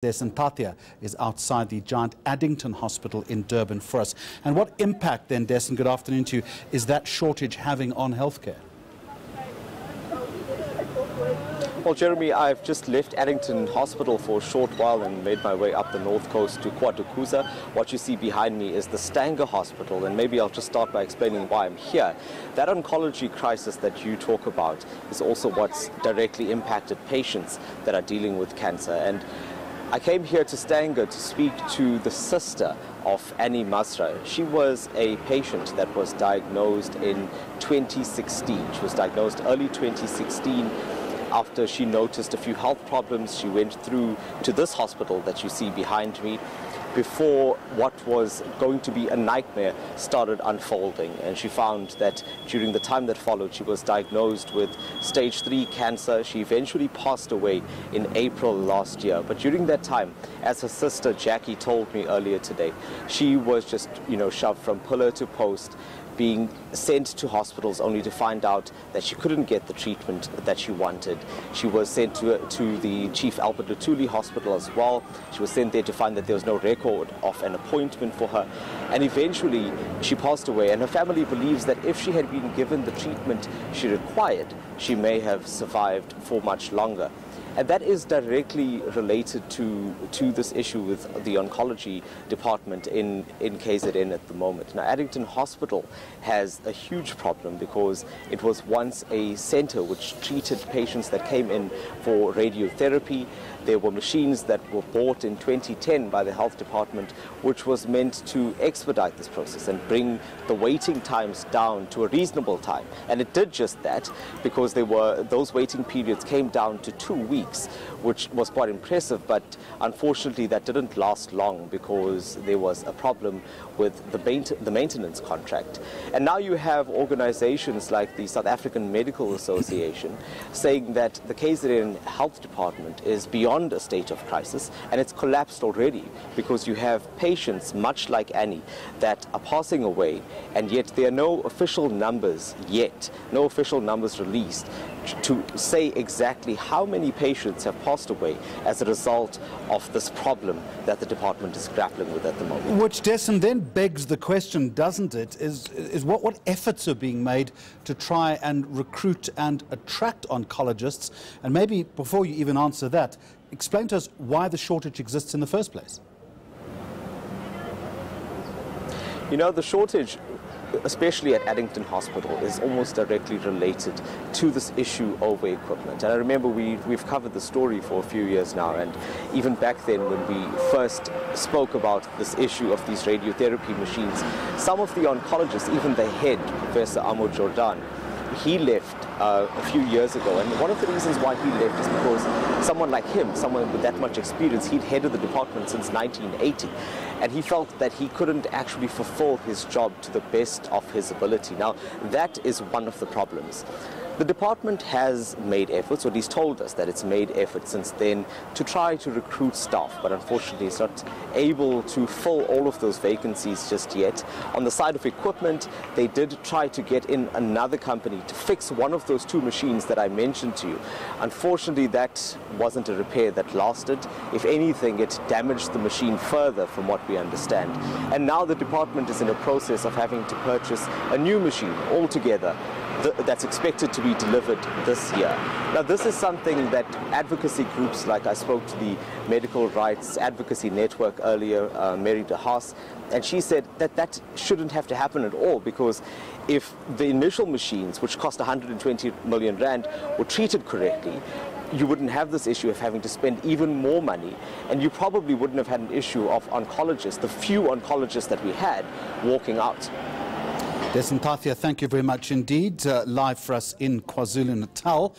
Dasen Thathiah is outside the giant Addington Hospital in Durban for us. And what impact then, Dasen, good afternoon to you, is that shortage having on healthcare? Well, Jeremy, I've just left Addington Hospital for a short while and made my way up the north coast to KwaZulu-Natal. What you see behind me is the Stanger Hospital, and maybe I'll just start by explaining why I'm here. That oncology crisis that you talk about is also what's directly impacted patients that are dealing with cancer. And I came here to Stanger to speak to the sister of Annie Masra. She was a patient that was diagnosed in 2016. She was diagnosed early 2016. After she noticed a few health problems, she went through to this hospital that you see behind me before what was going to be a nightmare started unfolding. And she found that during the time that followed, she was diagnosed with stage 3 cancer. She eventually passed away in April last year. But during that time, as her sister Jackie told me earlier today, she was just, shoved from pillar to post, being sent to hospitals only to find out that she couldn't get the treatment that she wanted. She was sent to the Chief Albert Luthuli Hospital as well. She was sent there to find that there was no record of an appointment for her. And eventually she passed away, and her family believes that if she had been given the treatment she required, she may have survived for much longer. And that is directly related to this issue with the oncology department in KZN at the moment. Now, Addington Hospital has a huge problem because it was once a center which treated patients that came in for radiotherapy. There were machines that were bought in 2010 by the health department, which was meant to expedite this process and bring the waiting times down to a reasonable time. And it did just that, because those waiting periods came down to 2 weeks, which was quite impressive. But unfortunately, that didn't last long because there was a problem with the maintenance contract. And now you have organizations like the South African Medical Association saying that the KZN Health Department is beyond a state of crisis, and it's collapsed already, because you have patients much like Annie that are passing away, and yet there are no official numbers yet, no official numbers released to say exactly how many patients have passed away as a result of this problem that the department is grappling with at the moment. Which, Dasen, then begs the question, doesn't it, is what efforts are being made to try and recruit and attract oncologists? And maybe before you even answer that, explain to us why the shortage exists in the first place. The shortage, especially at Addington Hospital, is almost directly related to this issue over equipment. And I remember we've covered the story for a few years now, and even back then when we first spoke about this issue of these radiotherapy machines, some of the oncologists, even the head, Professor Amo Jordan, he left a few years ago. And one of the reasons why he left is because someone like him, someone with that much experience, he'd headed the department since 1980. And he felt that he couldn't actually fulfill his job to the best of his ability. Now, that is one of the problems. The department has made efforts, or at least told us that it's made efforts since then, to try to recruit staff, but unfortunately it's not able to fill all of those vacancies just yet. On the side of equipment, they did try to get in another company to fix one of those 2 machines that I mentioned to you. Unfortunately, that wasn't a repair that lasted. If anything, it damaged the machine further, from what we understand. And now the department is in a process of having to purchase a new machine altogether that's expected to be delivered this year. Now, this is something that advocacy groups, like I spoke to the Medical Rights Advocacy Network earlier, Mary de Haas, and she said that shouldn't have to happen at all, because if the initial machines, which cost 120 million rand, were treated correctly, you wouldn't have this issue of having to spend even more money, and you probably wouldn't have had an issue of oncologists, the few oncologists that we had, walking out. Dasen Thathiah, thank you very much indeed. Live for us in KwaZulu-Natal.